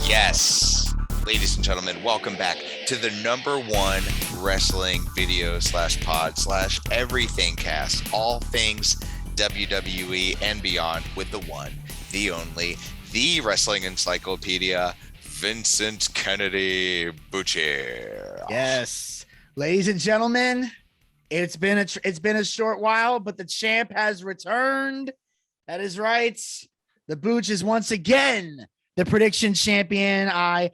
Yes, ladies and gentlemen, welcome back to the #1 wrestling video / pod / everything cast, all things WWE and beyond, with the one, the only, the wrestling encyclopedia, Vincent Kennedy Boocher. Yes, ladies and gentlemen, it's been a short while, but the champ has returned. That is right. The Booch is once again the prediction champion. I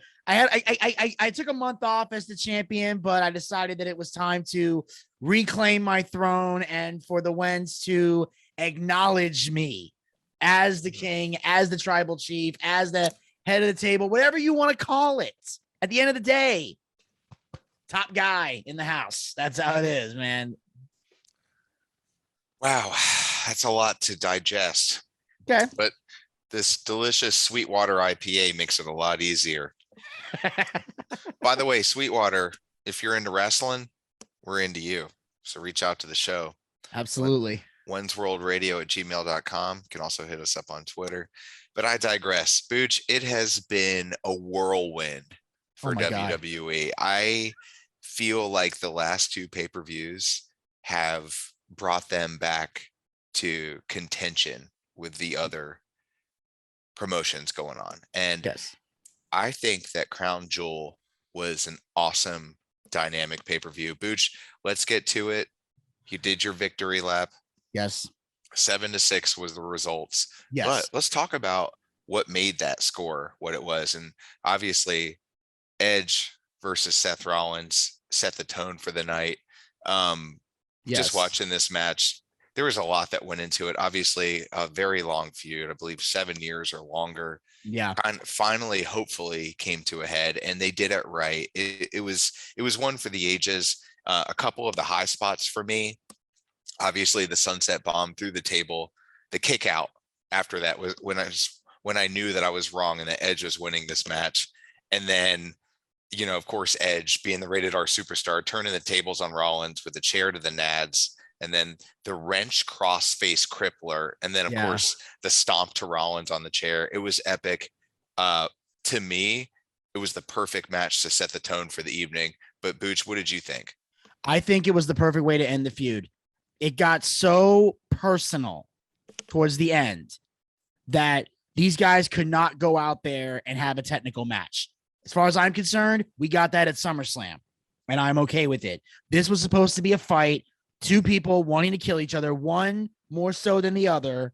took a month off as the champion, but I decided that it was time to reclaim my throne and for the Wenz to acknowledge me as the king, as the tribal chief, as the head of the table, whatever you want to call it. At the end of the day, top guy in the house. That's how it is, man. Wow, that's a lot to digest. Okay. But this delicious Sweetwater IPA makes it a lot easier. By the way, Sweetwater, if you're into wrestling, we're into you. So reach out to the show. Absolutely. WenzWorldRadio@gmail.com. You can also hit us up on Twitter. But I digress. Booch, it has been a whirlwind for WWE. God. I feel like the last two pay-per-views have brought them back to contention with the other promotions going on. And yes, I think that Crown Jewel was an awesome dynamic pay-per-view. Booch, let's get to it. You did your victory lap. Yes. 7-6 was the results. Yes. But let's talk about what made that score what it was. And obviously Edge versus Seth Rollins set the tone for the night. Just watching this match, there was a lot that went into it. Obviously, a very long feud, I believe 7 years or longer. Yeah. Finally, hopefully came to a head, and they did it right. It was one for the ages. A couple of the high spots for me, obviously the sunset bomb through the table, the kick out after that was when I knew that I was wrong and that Edge was winning this match. And then, you know, of course, Edge being the rated R superstar, turning the tables on Rollins with a chair to the nads, and then the wrench crossface crippler, and then of course the stomp to Rollins on the chair. It was epic. To me, it was the perfect match to set the tone for the evening. But Booch, what did you think? I think it was the perfect way to end the feud. It got so personal towards the end that these guys could not go out there and have a technical match. As far as I'm concerned, we got that at SummerSlam, and I'm okay with it. This was supposed to be a fight. Two people wanting to kill each other, one more so than the other.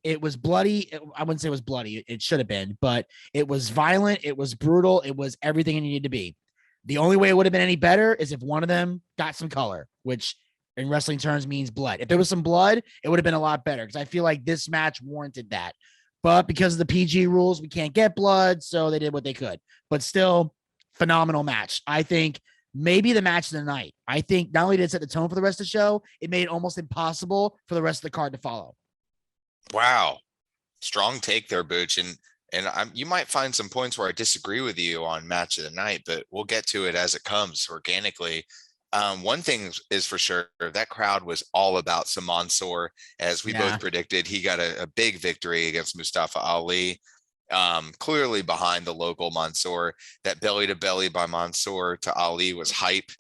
It was bloody. I wouldn't say it was bloody. It should have been, but it was violent. It was brutal. It was everything it needed to be. The only way it would have been any better is if one of them got some color, which in wrestling terms means blood. If there was some blood, it would have been a lot better, because I feel like this match warranted that. But because of the PG rules, we can't get blood, so they did what they could. But still, phenomenal match. I think maybe the match of the night. I think not only did it set the tone for the rest of the show, it made it almost impossible for the rest of the card to follow. Wow. Strong take there, Booch. And you might find some points where I disagree with you on match of the night, but we'll get to it as it comes organically. One thing is for sure, that crowd was all about Mansoor. As we both predicted, he got a big victory against Mustafa Ali. Clearly behind the local Mansoor. That belly to belly by Mansoor to Ali was hype.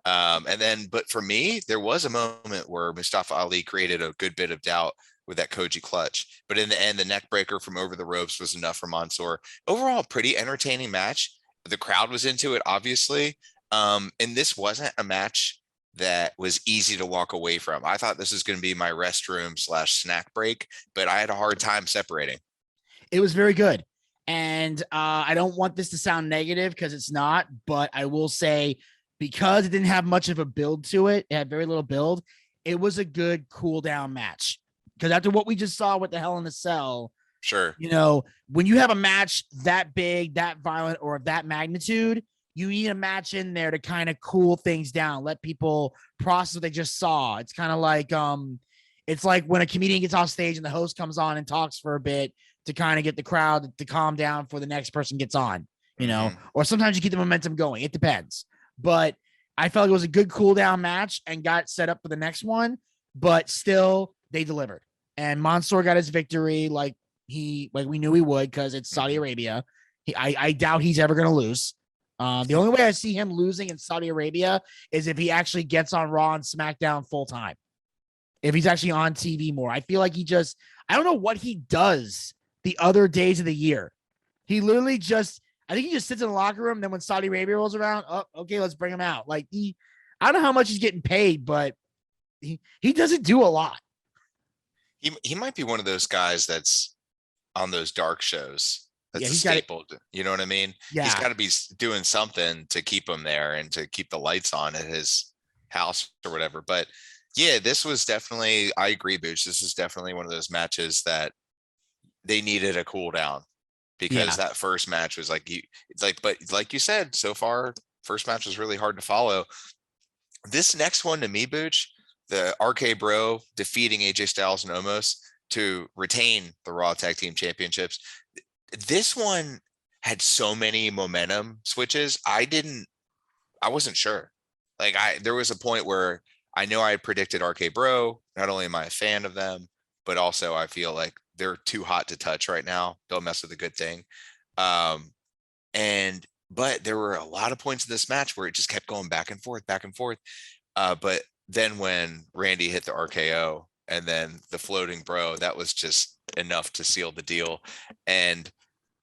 But for me, there was a moment where Mustafa Ali created a good bit of doubt with that Koji clutch. But in the end, the neck breaker from over the ropes was enough for Mansoor. Overall, pretty entertaining match. The crowd was into it, obviously. And this wasn't a match that was easy to walk away from. I thought this was going to be my restroom / snack break, but I had a hard time separating. It was very good. And I don't want this to sound negative, because it's not, but I will say, because it didn't have much of a build to it, it had very little build, it was a good cool down match. Because after what we just saw with the Hell in a Cell, sure, you know, when you have a match that big, that violent, or of that magnitude, you need a match in there to kind of cool things down, let people process what they just saw. It's kind of like it's like when a comedian gets off stage and the host comes on and talks for a bit to kind of get the crowd to calm down before the next person gets on, you know, or sometimes you keep the momentum going. It depends. But I felt like it was a good cool down match and got set up for the next one, but still they delivered. And Mansoor got his victory like we knew he would, because it's Saudi Arabia. I doubt he's ever going to lose. The only way I see him losing in Saudi Arabia is if he actually gets on Raw and SmackDown full time. If he's actually on TV more. I feel like I don't know what he does the other days of the year. He literally I think he just sits in the locker room. Then when Saudi Arabia rolls around, oh, okay, let's bring him out. Like I don't know how much he's getting paid, but he doesn't do a lot. He might be one of those guys that's on those dark shows. That's a staple. You know what I mean? Yeah. He's got to be doing something to keep him there and to keep the lights on at his house or whatever. But yeah, this was definitely, I agree, Booch. This is definitely one of those matches that they needed a cool down because that first match was like, but like you said, so far, first match was really hard to follow. This next one to me, Booch, the RK Bro defeating AJ Styles and Omos to retain the Raw Tag Team Championships. This one had so many momentum switches. I wasn't sure. Like there was a point where I know I had predicted RK Bro. Not only am I a fan of them, but also I feel like they're too hot to touch right now. Don't mess with a good thing. But there were a lot of points in this match where it just kept going back and forth. But then when Randy hit the RKO and then the floating bro, that was just enough to seal the deal. And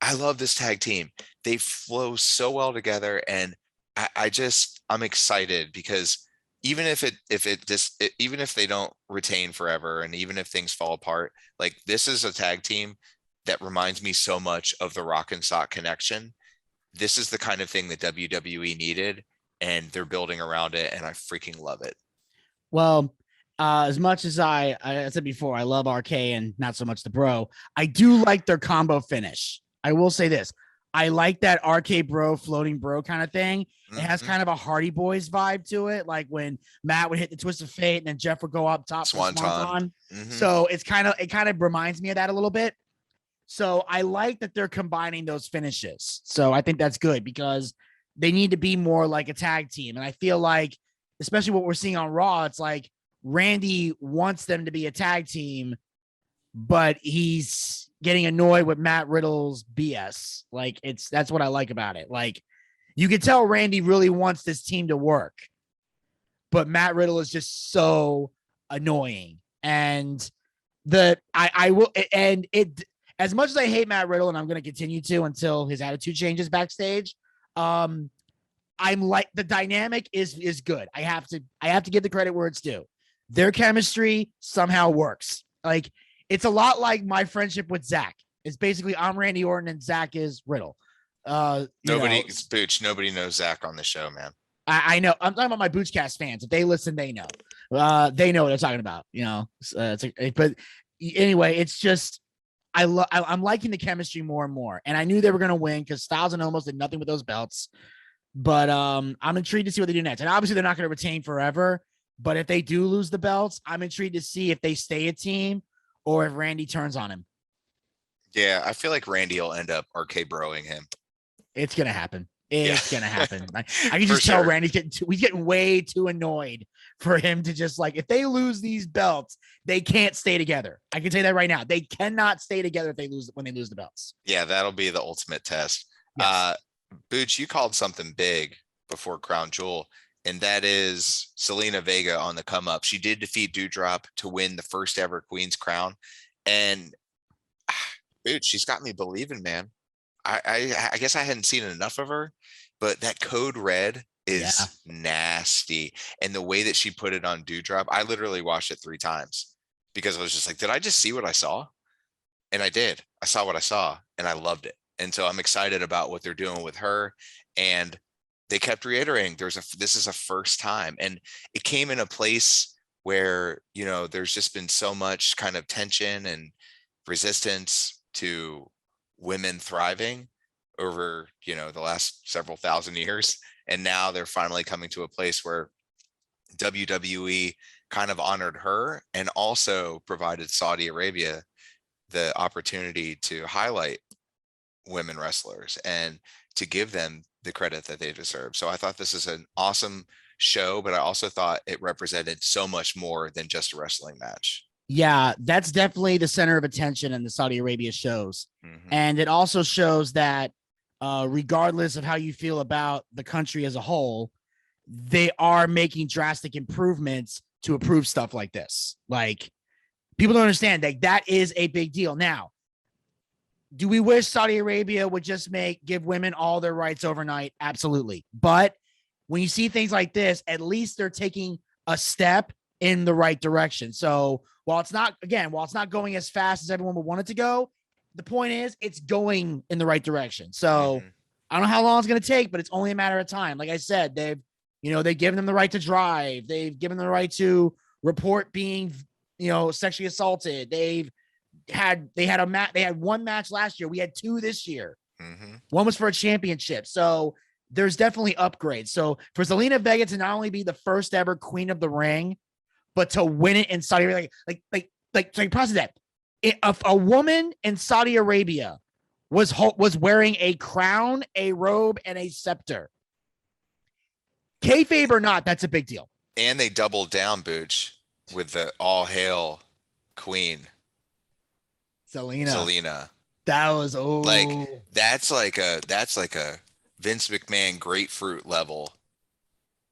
I love this tag team. They flow so well together. And I'm excited because even if even if they don't retain forever and even if things fall apart, like this is a tag team that reminds me so much of the Rock and Sock connection. This is the kind of thing that WWE needed and they're building around it. And I freaking love it. Well, as much as I said before, I love RK and not so much the bro. I do like their combo finish. I will say this. I like that RK Bro floating bro kind of thing. It has kind of a Hardy Boys vibe to it. Like when Matt would hit the twist of fate and then Jeff would go up top. Swanton. So it kind of reminds me of that a little bit. So I like that they're combining those finishes. So I think that's good because they need to be more like a tag team. And I feel like, especially what we're seeing on Raw, it's like Randy wants them to be a tag team, but he's getting annoyed with Matt Riddle's BS. Like that's what I like about it. Like you can tell Randy really wants this team to work, but Matt Riddle is just so annoying. And as much as I hate Matt Riddle, and I'm going to continue to until his attitude changes backstage, I'm like the dynamic is good. I have to give the credit where it's due. Their chemistry somehow works. Like it's a lot like my friendship with Zach. It's basically I'm Randy Orton and Zach is Riddle. Booch, nobody knows Zach on the show, man. I know. I'm talking about my Boochcast fans. If they listen, they know. They know what I'm talking about. You know. But anyway, it's just I'm liking the chemistry more and more. And I knew they were going to win because Styles and Omos did nothing with those belts. But I'm intrigued to see what they do next. And obviously, they're not going to retain forever. But if they do lose the belts, I'm intrigued to see if they stay a team or if Randy turns on him. Yeah, I feel like Randy will end up RK broing him. It's going to happen. It's going to happen. I can just tell Randy's he's getting way too annoyed for him to just like, if they lose these belts, they can't stay together. I can tell you that right now. They cannot stay together when they lose the belts. Yeah, that'll be the ultimate test. Yes. Booch, you called something big before Crown Jewel, and that is Selena Vega on the come up. She did defeat Doudrop to win the first ever Queen's Crown. And Booch, she's got me believing, man. I guess I hadn't seen enough of her, but that code red is nasty. And the way that she put it on Doudrop, I literally watched it 3 times because I was just like, did I just see what I saw? And I did. I saw what I saw and I loved it. And so I'm excited about what they're doing with her. And they kept reiterating this is a first time. And it came in a place where, you know, there's just been so much kind of tension and resistance to women thriving over, you know, the last several thousand years. And now they're finally coming to a place where WWE kind of honored her and also provided Saudi Arabia the opportunity to highlight women wrestlers and to give them the credit that they deserve. So I thought this is an awesome show, but I also thought it represented so much more than just a wrestling match. Yeah, that's definitely the center of attention in the Saudi Arabia shows. And it also shows that regardless of how you feel about the country as a whole, they are making drastic improvements to approve stuff like this. Like, people don't understand that that is a big deal. Now, do we wish Saudi Arabia would just give women all their rights overnight? Absolutely. But when you see things like this, at least they're taking a step in the right direction. So while it's not going as fast as everyone would want it to go, the point is it's going in the right direction. So I don't know how long it's going to take, but it's only a matter of time. Like I said, they've given them the right to drive. They've given them the right to report being, sexually assaulted. They had one match last year. We had 2 this year. One was for a championship. So there's definitely upgrades. So for Zelina Vega to not only be the first ever queen of the ring, but to win it in Saudi Arabia, like process that. If a woman in Saudi Arabia was wearing a crown, a robe, and a scepter, kayfabe or not, that's a big deal. And they doubled down, Booch, with the all hail queen, Zelina. That was that's like a Vince McMahon grapefruit level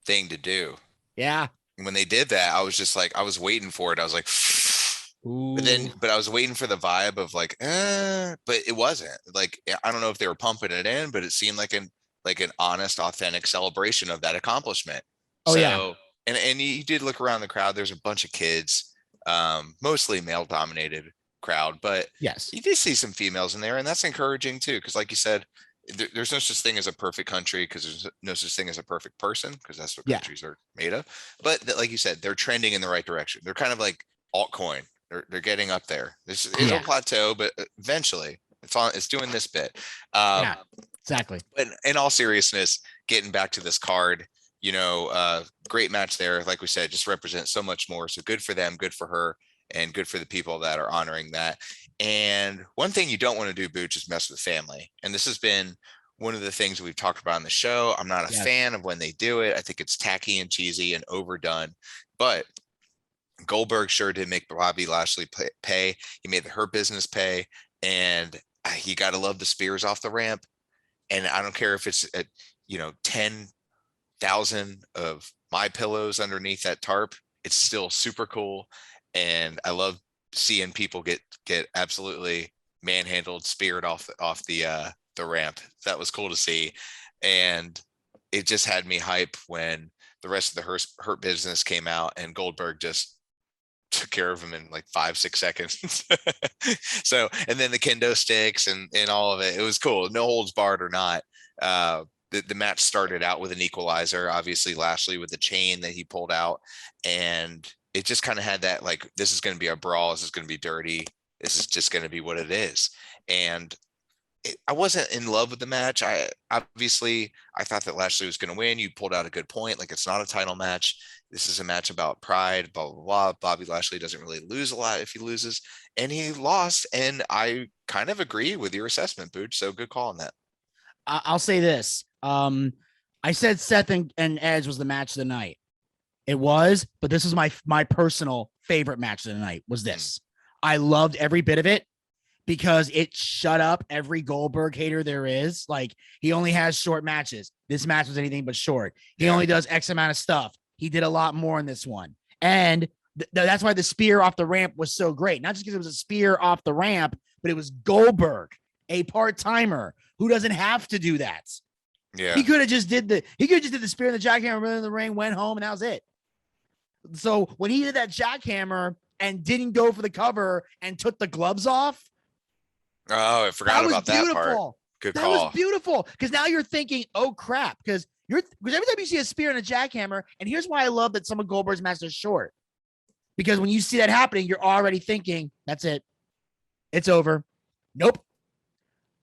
thing to do. Yeah. When they did that, I was just like, I was waiting for it. I was like, ooh. But I was waiting for the vibe of like, but it wasn't. Like, I don't know if they were pumping it in, but it seemed like an honest, authentic celebration of that accomplishment. Oh, yeah. And you did look around the crowd. There's a bunch of kids, mostly male dominated crowd, but yes, you did see some females in there, and that's encouraging too. Cause like you said, there's no such thing as a perfect country, because there's no such thing as a perfect person, because that's what countries are made of. But like you said, they're trending in the right direction. They're kind of like altcoin. They're getting up there. This is a plateau, but eventually it's doing this bit. Yeah, exactly. But in all seriousness, getting back to this card, great match there. Like we said, just represents so much more. So good for them, good for her, and good for the people that are honoring that. And one thing you don't want to do, Booch, is mess with family. And this has been one of the things we've talked about on the show. I'm not a fan of when they do it. I think it's tacky and cheesy and overdone. But Goldberg sure did make Bobby Lashley pay. He made the Hurt Business pay. And you got to love the spears off the ramp. And I don't care if it's 10,000 of my pillows underneath that tarp. It's still super cool. And I love seeing people get absolutely manhandled, speared off the ramp. That was cool to see. And it just had me hype when the rest of the Hurt Business came out and Goldberg just took care of him in like 5-6 seconds. So, and then the kendo sticks and all of it was cool. No holds barred or not. The match started out with an equalizer, obviously Lashley with the chain that he pulled out, and it just kind of had that, like, this is going to be a brawl. This is going to be dirty. This is just going to be what it is. And I wasn't in love with the match. I thought that Lashley was going to win. You pulled out a good point. Like, it's not a title match. This is a match about pride, blah, blah, blah. Bobby Lashley doesn't really lose a lot if he loses, and he lost. And I kind of agree with your assessment, Booch. So good call on that. I'll say this. I said Seth and Edge was the match of the night. It was, but this is my personal favorite match of the night was this. I loved every bit of it because it shut up every Goldberg hater there is. Like, he only has short matches. This match was anything but short. He only does X amount of stuff. He did a lot more in this one. And that's why the spear off the ramp was so great. Not just because it was a spear off the ramp, but it was Goldberg, a part-timer who doesn't have to do that. Yeah. He could have just did the spear and the jackhammer in the ring, went home, and that was it. So when he did that jackhammer and didn't go for the cover and took the gloves off. Oh, I forgot about that part. Good call. That was beautiful. Because now you're thinking, oh crap. Because every time you see a spear and a jackhammer, and here's why I love that some of Goldberg's matches are short. Because when you see that happening, you're already thinking, that's it. It's over. Nope.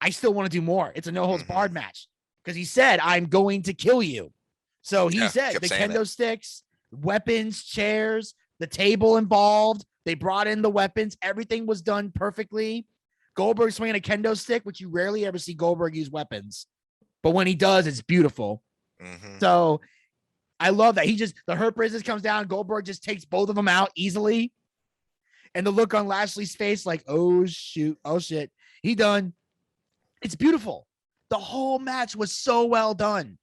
I still want to do more. It's a no holds barred match. Because he said, I'm going to kill you. So he said the kendo sticks, weapons, chairs, the table involved. They brought in the weapons. Everything was done perfectly. Goldberg swinging a kendo stick, which you rarely ever see Goldberg use weapons. But when he does, it's beautiful. So I love that. The Hurt Business comes down. Goldberg just takes both of them out easily. And the look on Lashley's face, like, oh, shoot. Oh, shit. He done. It's beautiful. The whole match was so well done.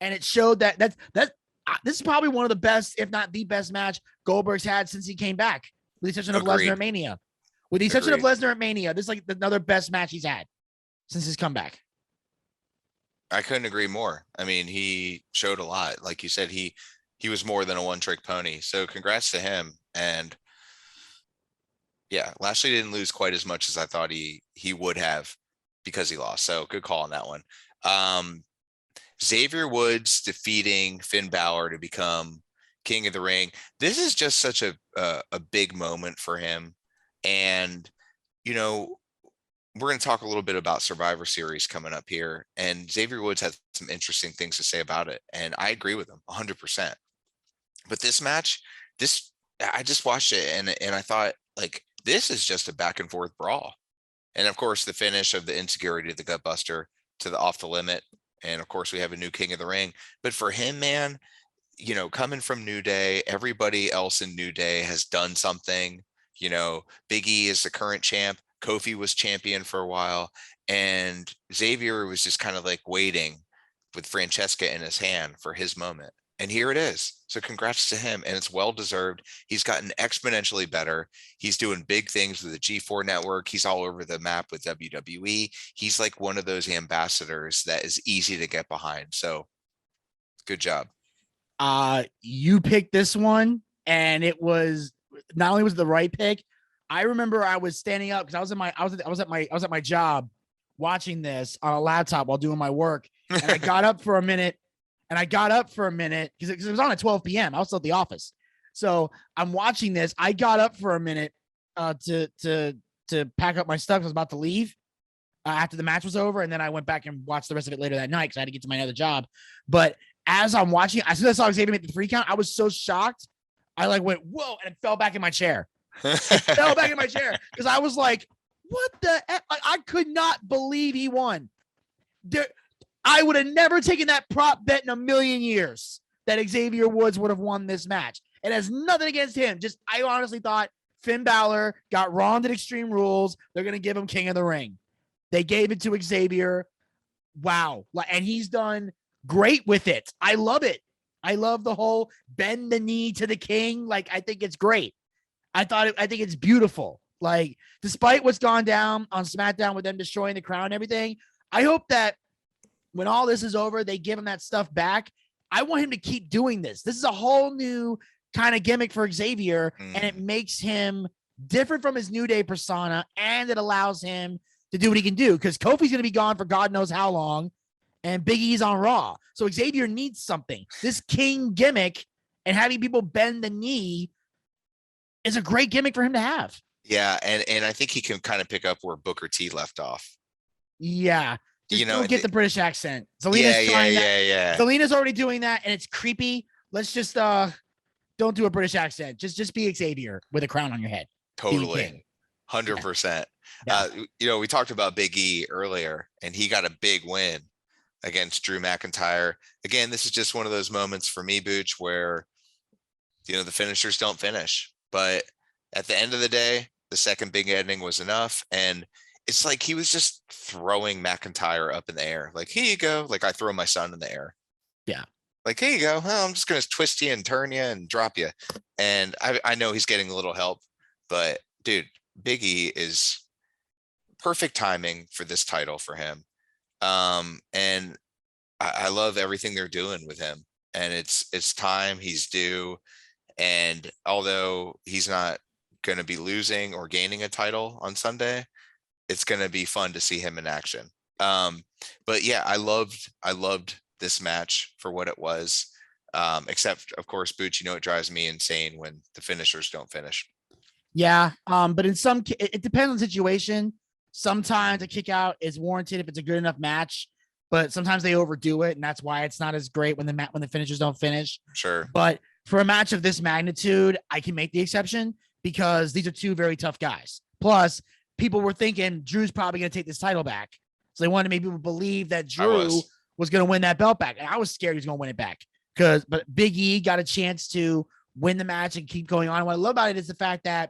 And it showed that this is probably one of the best, if not the best match Goldberg's had since he came back, with the exception of Lesnar at Mania. With the exception of Lesnar at Mania, this is like another best match he's had since his comeback. I couldn't agree more. I mean, he showed a lot. Like you said, he was more than a one-trick pony. So congrats to him. And yeah, Lashley didn't lose quite as much as I thought he would have because he lost. So good call on that one. Xavier Woods defeating Finn Bauer to become King of the Ring. This is just such a big moment for him. And, you know, we're going to talk a little bit about Survivor Series coming up here. And Xavier Woods had some interesting things to say about it. And I agree with him 100%. But this match, I just watched it and I thought, like, this is just a back and forth brawl. And of course, the finish of the insecurity to the Gutbuster to the Off the Limit. And of course, we have a new King of the Ring. But for him, man, you know, coming from New Day, everybody else in New Day has done something. You know, Big E is the current champ. Kofi was champion for a while. And Xavier was just kind of like waiting with Francesca in his hand for his moment. And here it is. So congrats to him. And it's well-deserved. He's gotten exponentially better. He's doing big things with the G4 network. He's all over the map with WWE. He's like one of those ambassadors that is easy to get behind. So good job. You picked this one, and it was not only was the right pick. I remember I was standing up because I was at my job watching this on a laptop while doing my work. And I got up for a minute. Because it was on at 12 p.m. I was still at the office. So I'm watching this. I got up for a minute to pack up my stuff. I was about to leave after the match was over. And then I went back and watched the rest of it later that night because I had to get to my other job. But as I'm watching, as soon as I saw Xavier make the 3 count, I was so shocked. I like went, whoa, and fell back in my chair. Because I was like, what the heck? Like, I could not believe he won. I would have never taken that prop bet in a million years that Xavier Woods would have won this match. It has nothing against him. Just, I honestly thought Finn Balor got wronged at Extreme Rules. They're going to give him King of the Ring. They gave it to Xavier. Wow. And he's done great with it. I love it. I love the whole bend the knee to the king. Like, I think it's great. I think it's beautiful. Like, despite what's gone down on Smackdown with them destroying the crown and everything, I hope that when all this is over, they give him that stuff back. I want him to keep doing this. This is a whole new kind of gimmick for Xavier, and it makes him different from his New Day persona, and it allows him to do what he can do, because Kofi's going to be gone for God knows how long, and Big E's on Raw. So Xavier needs something. This king gimmick and having people bend the knee is a great gimmick for him to have. Yeah, and I think he can kind of pick up where Booker T left off. Yeah. Just don't get the British accent. Zelina's trying that. Yeah. Zelina's already doing that, and it's creepy. Let's just don't do a British accent. Just be Xavier with a crown on your head. Totally. 100%. Yeah. You know, we talked about Big E earlier, and he got a big win against Drew McIntyre. Again, this is just one of those moments for me, Booch, where, you know, the finishers don't finish. But at the end of the day, the second big ending was enough. And it's like he was just throwing McIntyre up in the air. Like, here you go. Like, I throw my son in the air. Yeah. Like, here you go. Well, I'm just going to twist you and turn you and drop you. And I know he's getting a little help. But, dude, Big E is perfect timing for this title for him. And I love everything they're doing with him. And it's time. He's due. And although he's not going to be losing or gaining a title on Sunday, it's going to be fun to see him in action. But yeah, I loved this match for what it was. Except, of course, Booch, you know, it drives me insane when the finishers don't finish. Yeah. But in it depends on the situation. Sometimes a kick out is warranted if it's a good enough match, but sometimes they overdo it. And that's why it's not as great when the finishers don't finish. Sure. But for a match of this magnitude, I can make the exception because these are two very tough guys. Plus, people were thinking Drew's probably going to take this title back. So they wanted to make people believe that Drew was going to win that belt back. And I was scared he was going to win it back but Big E got a chance to win the match and keep going on. And what I love about it is the fact that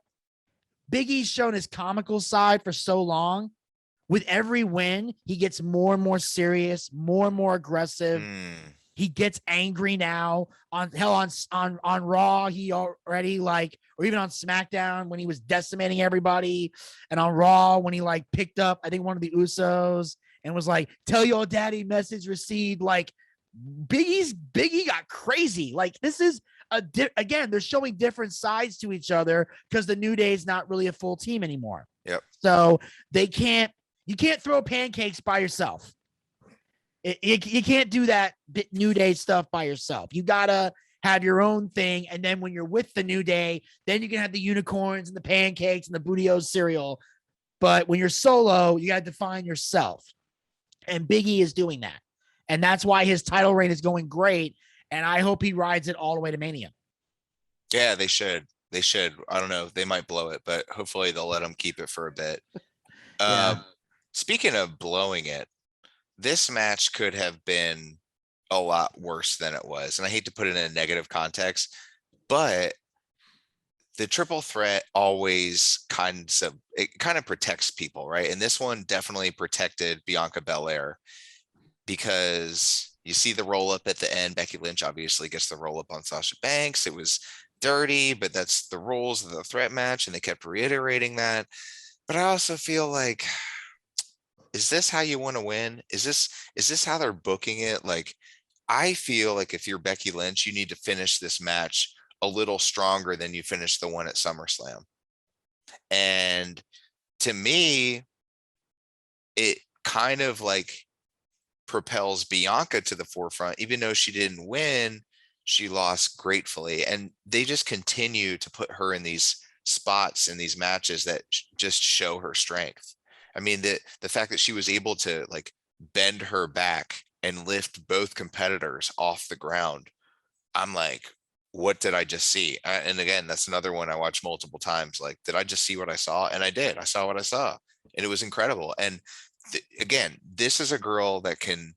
Big E's shown his comical side for so long, With every win, he gets more and more serious, more and more aggressive. He gets angry now. On Raw, he already like, or even on SmackDown when he was decimating everybody, and on Raw when he like picked up, I think one of the Usos and was like, "Tell your daddy message received." Like Biggie got crazy. Like this is again, they're showing different sides to each other because the New Day is not really a full team anymore. Yep. So you can't throw pancakes by yourself. You can't do that New Day stuff by yourself. You gotta have your own thing, and then when you're with the New Day, then you can have the unicorns and the pancakes and the Booty-O's cereal. But when you're solo, you gotta define yourself, and Biggie is doing that, and that's why his title reign is going great. And I hope he rides it all the way to Mania. Yeah, they should. They should. I don't know. They might blow it, but hopefully they'll let him keep it for a bit. Yeah. Speaking of blowing it, this match could have been a lot worse than it was. And I hate to put it in a negative context, but the triple threat always kind of protects people, right? And this one definitely protected Bianca Belair because you see the roll up at the end. Becky Lynch obviously gets the roll up on Sasha Banks. It was dirty, but that's the rules of the threat match. And they kept reiterating that. But I also feel like, is this how you want to win? Is this how they're booking it? Like, I feel like if you're Becky Lynch, you need to finish this match a little stronger than you finished the one at SummerSlam. And to me, it kind of like propels Bianca to the forefront. Even though she didn't win, she lost gratefully. And they just continue to put her in these spots in these matches that just show her strength. I mean, the fact that she was able to like bend her back and lift both competitors off the ground, I'm like, what did I just see? And again, that's another one I watched multiple times. Like, did I just see what I saw? And I did. I saw what I saw, and it was incredible. And again, this is a girl that can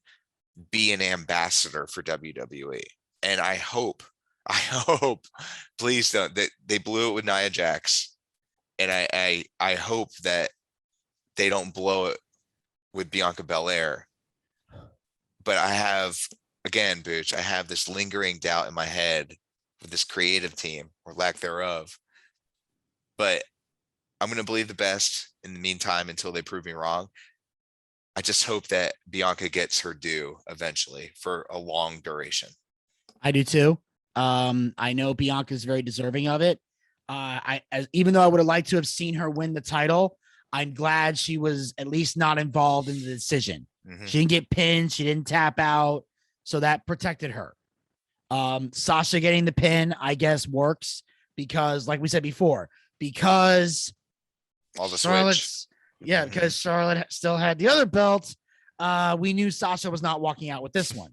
be an ambassador for WWE. And I hope, please don't, that they blew it with Nia Jax. And I hope that they don't blow it with Bianca Belair. But I have, again, Booch, I have this lingering doubt in my head with this creative team, or lack thereof. But I'm going to believe the best in the meantime until they prove me wrong. I just hope that Bianca gets her due eventually for a long duration. I do too. I know Bianca's very deserving of it. Even though I would have liked to have seen her win the title, I'm glad she was at least not involved in the decision. Mm-hmm. She didn't get pinned. She didn't tap out. So that protected her. Sasha getting the pin, I guess, works because, like we said before, because all the Charlotte's, yeah, mm-hmm. because Charlotte still had the other belt. We knew Sasha was not walking out with this one.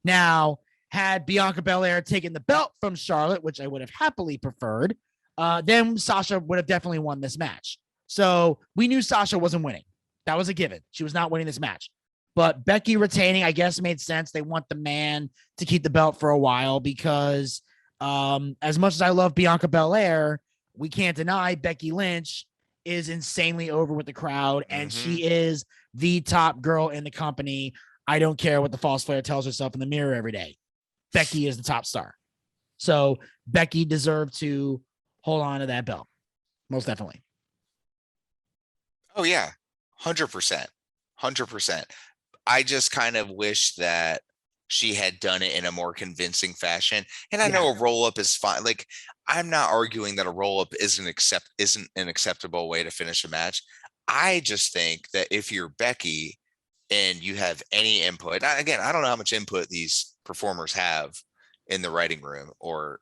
Now, had Bianca Belair taken the belt from Charlotte, which I would have happily preferred, then Sasha would have definitely won this match. So we knew Sasha wasn't winning. That was a given. She was not winning this match. But Becky retaining, I guess, made sense. They want the man to keep the belt for a while because as much as I love Bianca Belair, we can't deny Becky Lynch is insanely over with the crowd, and mm-hmm. she is the top girl in the company. I don't care what the false Flair tells herself in the mirror every day. Becky is the top star. So Becky deserved to hold on to that belt. Most definitely. Oh, yeah. 100%. 100%. I just kind of wish that she had done it in a more convincing fashion. And I know a roll-up is fine. Like, I'm not arguing that a roll-up isn't an acceptable way to finish a match. I just think that if you're Becky and you have any input, again, I don't know how much input these performers have in the writing room, or,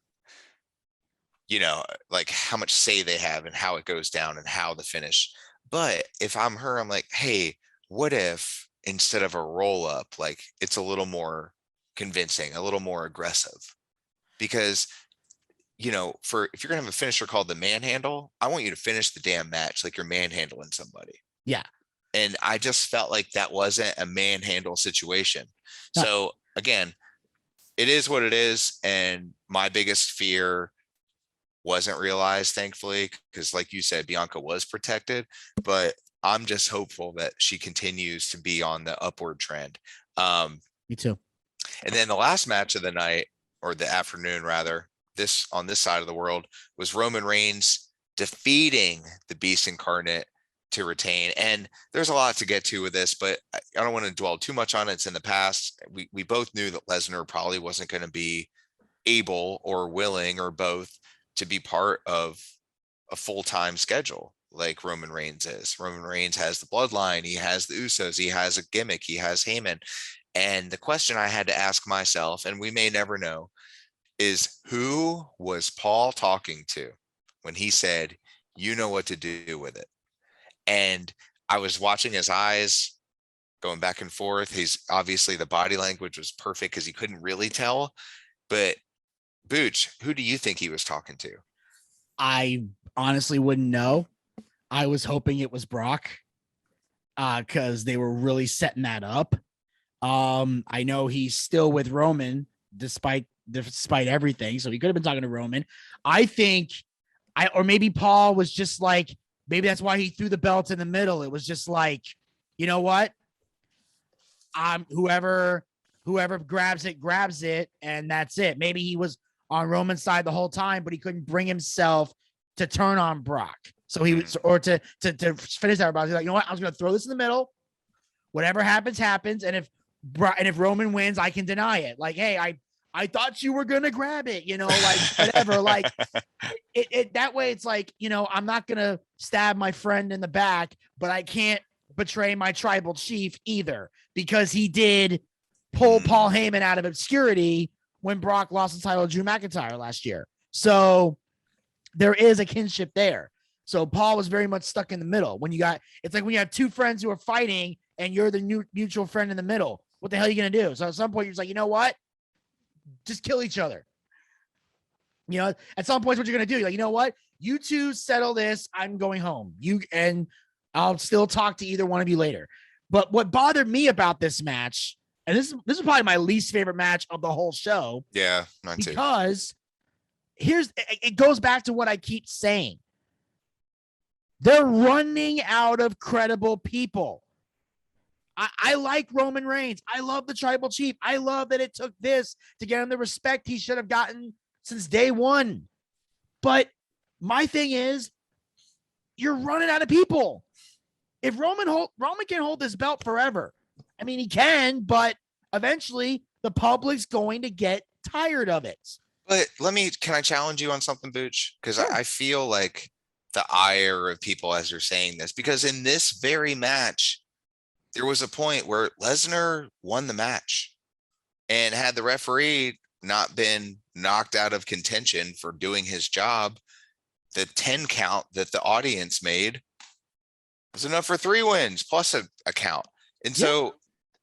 you know, like how much say they have and how it goes down and how the finish. But if I'm her, I'm like, hey, what if instead of a roll up, like it's a little more convincing, a little more aggressive? Because, you know, if you're gonna have a finisher called the manhandle, I want you to finish the damn match like you're manhandling somebody. Yeah. And I just felt like that wasn't a manhandle situation. No. So again, it is what it is. And my biggest fear wasn't realized, thankfully, because like you said, Bianca was protected. But I'm just hopeful that she continues to be on the upward trend. Me too. And then the last match of the night, or the afternoon rather, this on this side of the world, was Roman Reigns defeating the Beast Incarnate to retain. And there's a lot to get to with this, but I don't want to dwell too much on it. It's in the past. We both knew that Lesnar probably wasn't going to be able or willing or both to be part of a full-time schedule like Roman Reigns is. Roman Reigns has the bloodline, he has the Usos, he has a gimmick, he has Heyman. And the question I had to ask myself, and we may never know, is who was Paul talking to when he said, you know what to do with it? And I was watching his eyes going back and forth. He's obviously, the body language was perfect because he couldn't really tell. But Booch, who do you think he was talking to? I honestly wouldn't know. I was hoping it was Brock because they were really setting that up. I know he's still with Roman despite everything, so he could have been talking to Roman. I think or maybe Paul was just like, maybe that's why he threw the belt in the middle. It was just like, you know what? Whoever grabs it, and that's it. Maybe he was on Roman's side the whole time, but he couldn't bring himself to turn on Brock. So he was, or to finish that. He's like, you know what? I'm just gonna throw this in the middle. Whatever happens, happens. And if Roman wins, I can deny it. Like, hey, I thought you were gonna grab it, you know, like whatever. Like it that way, it's like, you know, I'm not gonna stab my friend in the back, but I can't betray my tribal chief either, because he did pull Paul Heyman out of obscurity when Brock lost the title to Drew McIntyre last year. So there is a kinship there. So Paul was very much stuck in the middle. It's like when you have two friends who are fighting and you're the new mutual friend in the middle. What the hell are you going to do? So at some point you're just like, you know what? Just kill each other. You know, at some point, what you're going to do, you're like, you know what? You two settle this. I'm going home. And I'll still talk to either one of you later. But what bothered me about this match, and this is probably my least favorite match of the whole show. Yeah, mine too. Because it goes back to what I keep saying. They're running out of credible people. I like Roman Reigns. I love the tribal chief. I love that it took this to get him the respect he should have gotten since day one. But my thing is, you're running out of people. If Roman can hold this belt forever, I mean, he can, but eventually the public's going to get tired of it. But can I challenge you on something, Booch? Because Sure. I feel like the ire of people as you're saying this, because in this very match, there was a point where Lesnar won the match, and had the referee not been knocked out of contention for doing his job, the 10 count that the audience made was enough for 3 wins plus a count. And so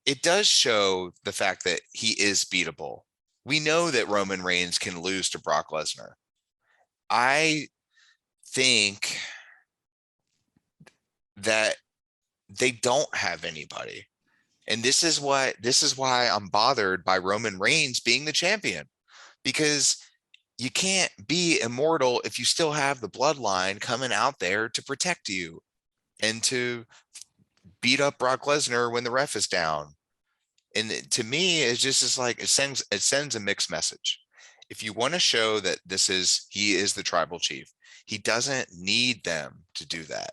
it does show the fact that he is beatable. We know that Roman Reigns can lose to Brock Lesnar. I think that they don't have anybody. And this is why I'm bothered by Roman Reigns being the champion, because you can't be immortal if you still have the bloodline coming out there to protect you and to beat up Brock Lesnar when the ref is down. And to me, it's just like it sends a mixed message. If you want to show that he is the tribal chief, he doesn't need them to do that.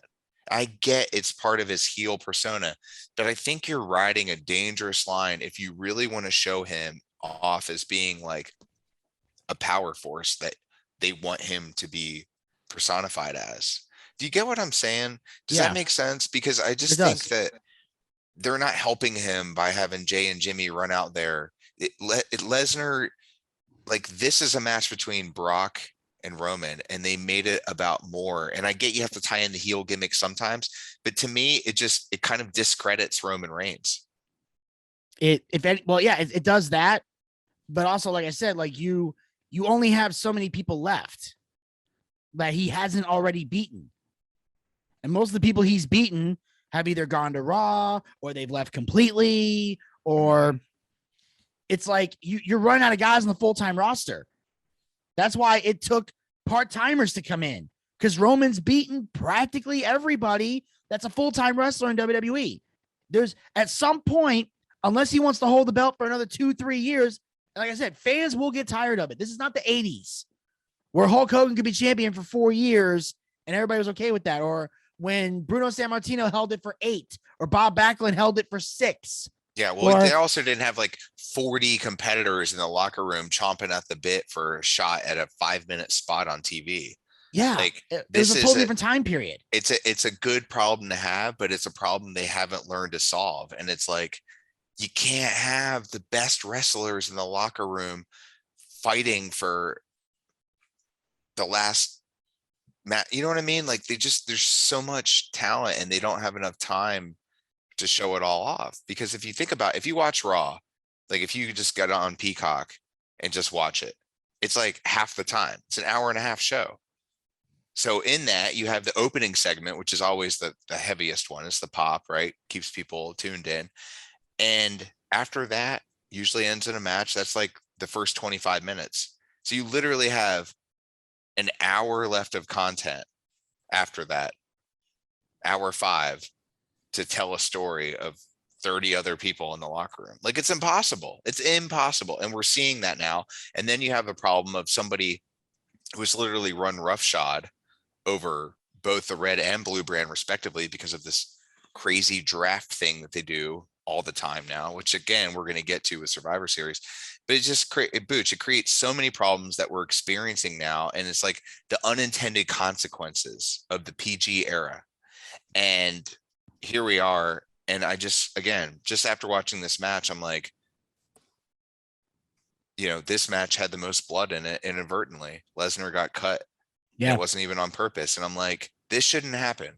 I get it's part of his heel persona, but I think you're riding a dangerous line if you really want to show him off as being like a power force that they want him to be personified as. Do you get what I'm saying? Does that make sense? Because I just think that they're not helping him by having Jay and Jimmy run out there. Lesnar, like, this is a match between Brock and Roman, and they made it about more. And I get you have to tie in the heel gimmick sometimes, but to me, it kind of discredits Roman Reigns. It does that, but also, like I said, like you only have so many people left that he hasn't already beaten, and most of the people he's beaten have either gone to Raw or they've left completely, or it's like you're running out of guys on the full-time roster. That's why it took part-timers to come in, because Roman's beaten practically everybody that's a full-time wrestler in WWE. There's at some point, unless he wants to hold the belt for another 2-3 years, like I said, fans will get tired of it. This is not the 80s where Hulk Hogan could be champion for 4 years and everybody was okay with that. Or when Bruno Sammartino held it for 8, or Bob Backlund held it for 6. Yeah, well, they also didn't have like 40 competitors in the locker room chomping at the bit for a shot at a 5-minute spot on TV. Yeah, like this is a totally different time period. It's a good problem to have, but it's a problem they haven't learned to solve. And it's like, you can't have the best wrestlers in the locker room fighting for the last match. You know what I mean? Like there's so much talent and they don't have enough time to show it all off. Because if you think about, if you watch Raw, like if you just get on Peacock and just watch it, it's like half the time. It's an hour and a half show. So in that, you have the opening segment, which is always the heaviest one. It's the pop, right? Keeps people tuned in. And after that, usually ends in a match. That's like the first 25 minutes. So you literally have an hour left of content after that, hour 5, to tell a story of 30 other people in the locker room. Like, it's impossible. It's impossible. And we're seeing that now. And then you have a problem of somebody who's literally run roughshod over both the red and blue brand respectively because of this crazy draft thing that they do all the time now, which again, we're going to get to with Survivor Series. But it just it creates so many problems that we're experiencing now. And it's like the unintended consequences of the PG era. And here we are. And I just, again, just after watching this match, I'm like, you know, this match had the most blood in it inadvertently. Lesnar got cut. Yeah. It wasn't even on purpose. And I'm like, this shouldn't happen.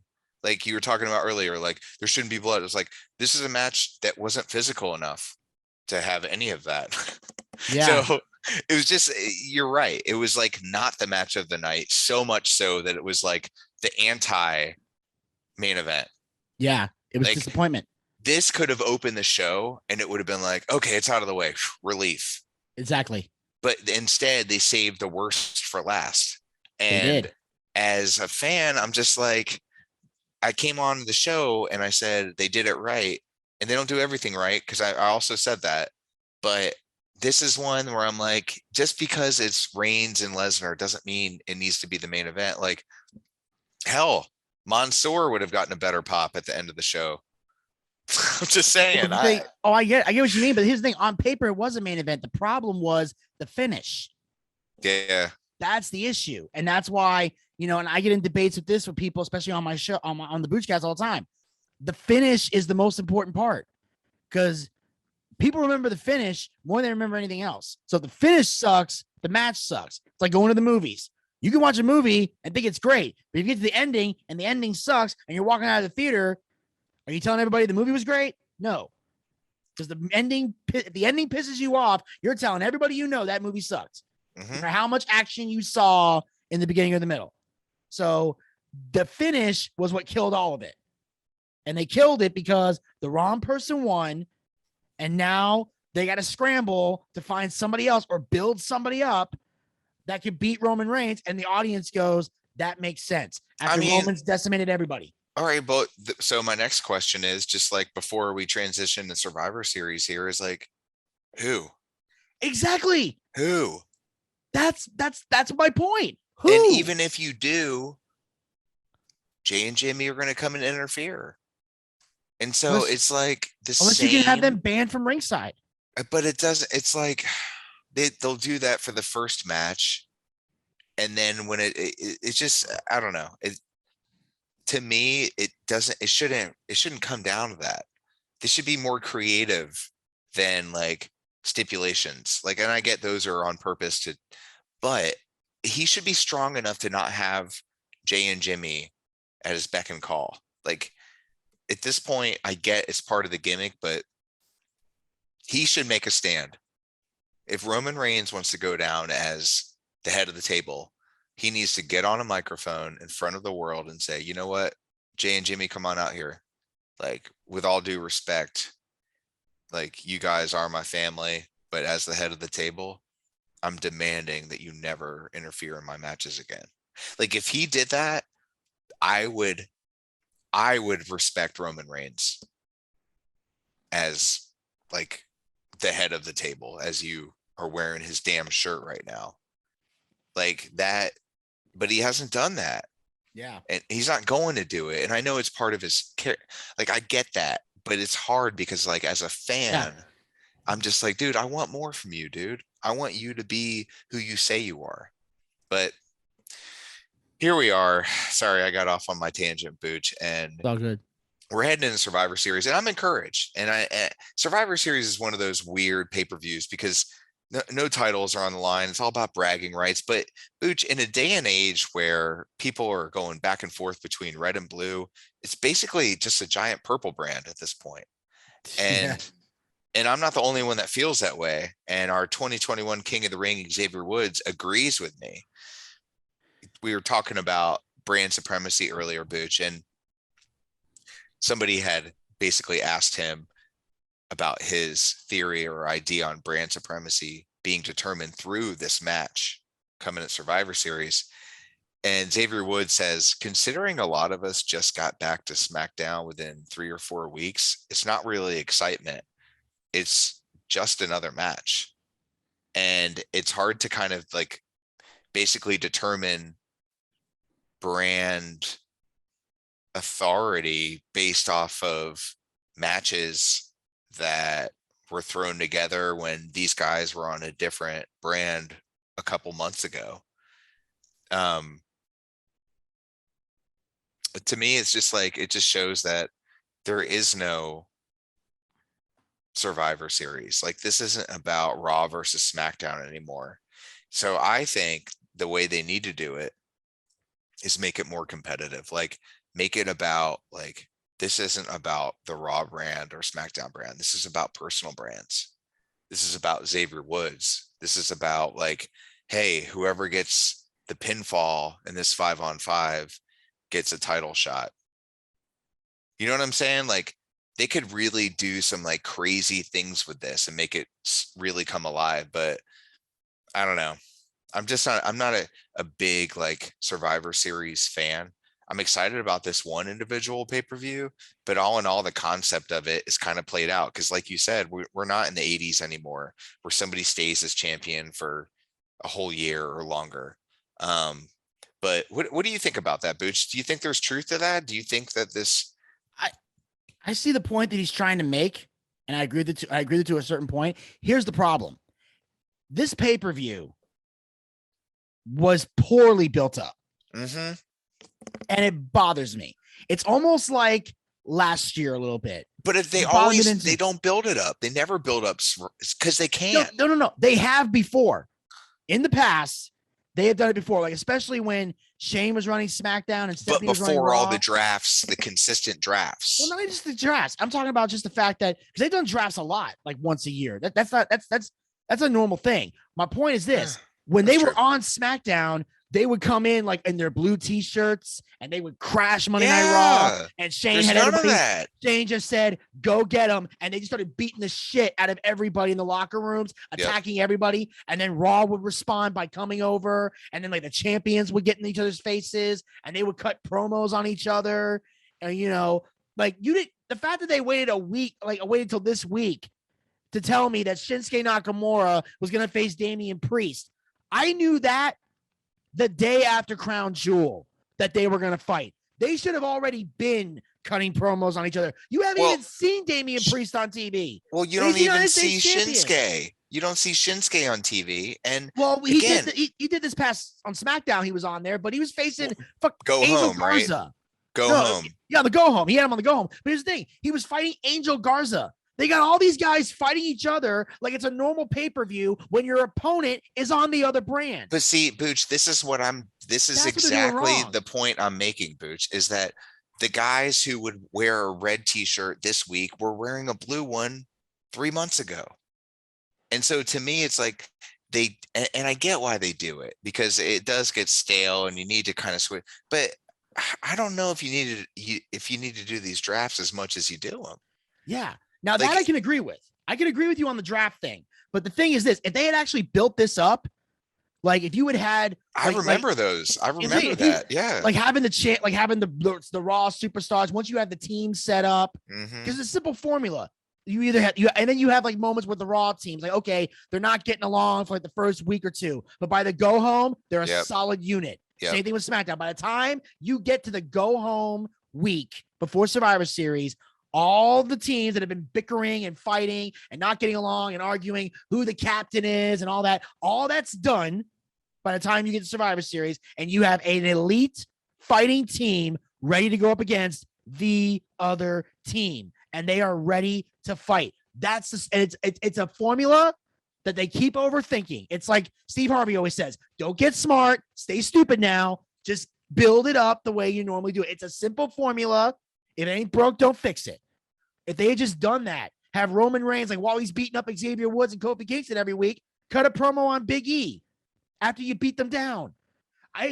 Like you were talking about earlier, like there shouldn't be blood. It was like, this is a match that wasn't physical enough to have any of that. Yeah. So it was just, you're right. It was like not the match of the night, so much so that it was like the anti main event. Yeah. It was like, disappointment. This could have opened the show and it would have been like, okay, it's out of the way. Relief. Exactly. But instead they saved the worst for last. And as a fan, I'm just like, I came on the show and I said they did it right, and they don't do everything right, because I also said that. But this is one where I'm like, just because it's Reigns and Lesnar doesn't mean it needs to be the main event. Like, hell, Mansoor would have gotten a better pop at the end of the show. I'm just saying. I get what you mean, but here's the thing: on paper, it was a main event. The problem was the finish. Yeah. That's the issue. And that's why, you know, and I get in debates with this with people, especially on my show, on the Boochcast all the time. The finish is the most important part, because people remember the finish more than they remember anything else. So if the finish sucks, the match sucks. It's like going to the movies. You can watch a movie and think it's great, but if you get to the ending and the ending sucks and you're walking out of the theater, are you telling everybody the movie was great? No. Because the ending pisses you off, you're telling everybody you know that movie sucked. Mm-hmm. No matter how much action you saw in the beginning or the middle. So the finish was what killed all of it. And they killed it because the wrong person won. And now they got to scramble to find somebody else or build somebody up that could beat Roman Reigns. And the audience goes, that makes sense. After Roman's decimated everybody. All right. But so my next question is, just like before we transition to Survivor Series here, is like, who? Exactly. Who? That's my point. Who? And even if you do, Jay and Jimmy are going to come and interfere. And so it's like this. Unless you can have them banned from ringside. But it doesn't. It's like they'll do that for the first match, and then when it's just, I don't know. To me, it doesn't. It shouldn't come down to that. This should be more creative than like stipulations. Like, and I get those are on purpose to, but he should be strong enough to not have Jay and Jimmy at his beck and call. Like, at this point, I get it's part of the gimmick, but he should make a stand. If Roman Reigns wants to go down as the head of the table, he needs to get on a microphone in front of the world and say, you know what, Jay and Jimmy, come on out here. Like, with all due respect, like, you guys are my family, but as the head of the table, I'm demanding that you never interfere in my matches again. Like if he did that, I would respect Roman Reigns as like the head of the table, as you are wearing his damn shirt right now. Like that, but he hasn't done that. Yeah. And he's not going to do it. And I know it's part of his care. Like I get that, but it's hard because like as a fan, I'm just like, dude, I want more from you, dude. I want you to be who you say you are. But here we are. Sorry, I got off on my tangent, Booch. And It's all good. we're heading into Survivor Series, and I'm encouraged. And Survivor Series is one of those weird pay-per-views because no titles are on the line. It's all about bragging rights. But Booch, in a day and age where people are going back and forth between red and blue, it's basically just a giant purple brand at this point. And I'm not the only one that feels that way. And our 2021 King of the Ring, Xavier Woods, agrees with me. We were talking about brand supremacy earlier, Booch, and somebody had basically asked him about his theory or idea on brand supremacy being determined through this match coming at Survivor Series. And Xavier Woods says, considering a lot of us just got back to SmackDown within 3 or 4 weeks, it's not really excitement. It's just another match. And it's hard to kind of like basically determine brand authority based off of matches that were thrown together when these guys were on a different brand a couple months ago. To me, it's just like, it just shows that there is no Survivor Series. Like this isn't about Raw versus SmackDown anymore. So I think the way they need to do it is make it more competitive. Like make it about like, this isn't about the Raw brand or SmackDown brand. This is about personal brands. This is about Xavier Woods. This is about like, hey, whoever gets the pinfall in this 5-on-5 gets a title shot. You know what I'm saying? Like they could really do some like crazy things with this and make it really come alive. But I don't know. I'm not a big like Survivor Series fan. I'm excited about this one individual pay-per-view, but all in all, the concept of it is kind of played out. Cause like you said, we're not in the 80s anymore where somebody stays as champion for a whole year or longer. But what do you think about that, Booch? Do you think there's truth to that? Do you think that this, I see the point that he's trying to make, and I agree with to a certain point. Here's the problem. This pay-per-view was poorly built up. Mm-hmm. And it bothers me. It's almost like last year a little bit. But if they don't build it up. They never build up because they can't. No. They have before. In the past, they have done it before. Like especially when Shane was running SmackDown and Stephanie was running Raw. Before all the drafts, the consistent drafts. Well, not just the drafts. I'm talking about just the fact that because they've done drafts a lot, like once a year. That's a normal thing. My point is this: when they were on SmackDown, they would come in like in their blue t-shirts and they would crash Monday Night Raw. And Shane had everybody. Shane just said, go get them. And they just started beating the shit out of everybody in the locker rooms, attacking everybody. And then Raw would respond by coming over. And then like the champions would get in each other's faces and they would cut promos on each other. And, you know, like the fact that they waited a week, like waited till this week to tell me that Shinsuke Nakamura was going to face Damian Priest. I knew that the day after Crown Jewel that they were going to fight. They should have already been cutting promos on each other. You haven't even seen Damian Priest on TV. Well, you don't even see Shinsuke. You don't see Shinsuke on TV. And he did this past on SmackDown. He was on there, but he was facing Angel Home, Garza. Right? Go home. Yeah, the go home. He had him on the go home. But here's the thing. He was fighting Angel Garza. They got all these guys fighting each other like it's a normal pay-per-view when your opponent is on the other brand. But see, Booch, this is exactly the point I'm making, Booch, is that the guys who would wear a red t-shirt this week were wearing a blue one 3 months ago. And so to me, it's like and I get why they do it because it does get stale and you need to kind of switch. But I don't know if you need to do these drafts as much as you do them. Yeah. Now that I can agree with. I can agree with you on the draft thing. But the thing is this, if they had actually built this up Like if you had, I remember those. I remember that. Yeah. Like having the Raw superstars. Once you have the team set up, because it's a simple formula. You either have and then you have like moments with the Raw teams. Like, okay, they're not getting along for like the first week or two, but by the go home, they're a solid unit. Same thing with SmackDown. By the time you get to the go home week before Survivor Series, all the teams that have been bickering and fighting and not getting along and arguing who the captain is and all that's done by the time you get to Survivor Series, and you have an elite fighting team ready to go up against the other team, and they are ready to fight. It's a formula that they keep overthinking. It's like Steve Harvey always says, don't get smart, stay stupid now, just build it up the way you normally do it. It's a simple formula. If it ain't broke, don't fix it. If they had just done that, have Roman Reigns, like while he's beating up Xavier Woods and Kofi Kingston every week, cut a promo on Big E after you beat them down.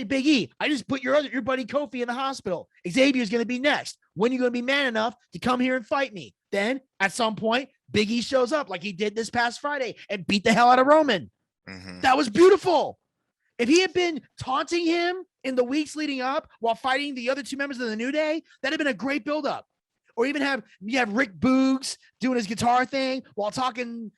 Big E, I just put your buddy Kofi in the hospital. Xavier's going to be next. When are you going to be man enough to come here and fight me? Then at some point, Big E shows up like he did this past Friday and beat the hell out of Roman. That was beautiful. If he had been taunting him in the weeks leading up while fighting the other two members of the New Day, that'd have been a great buildup. Or even have Rick Boogs doing his guitar thing while talking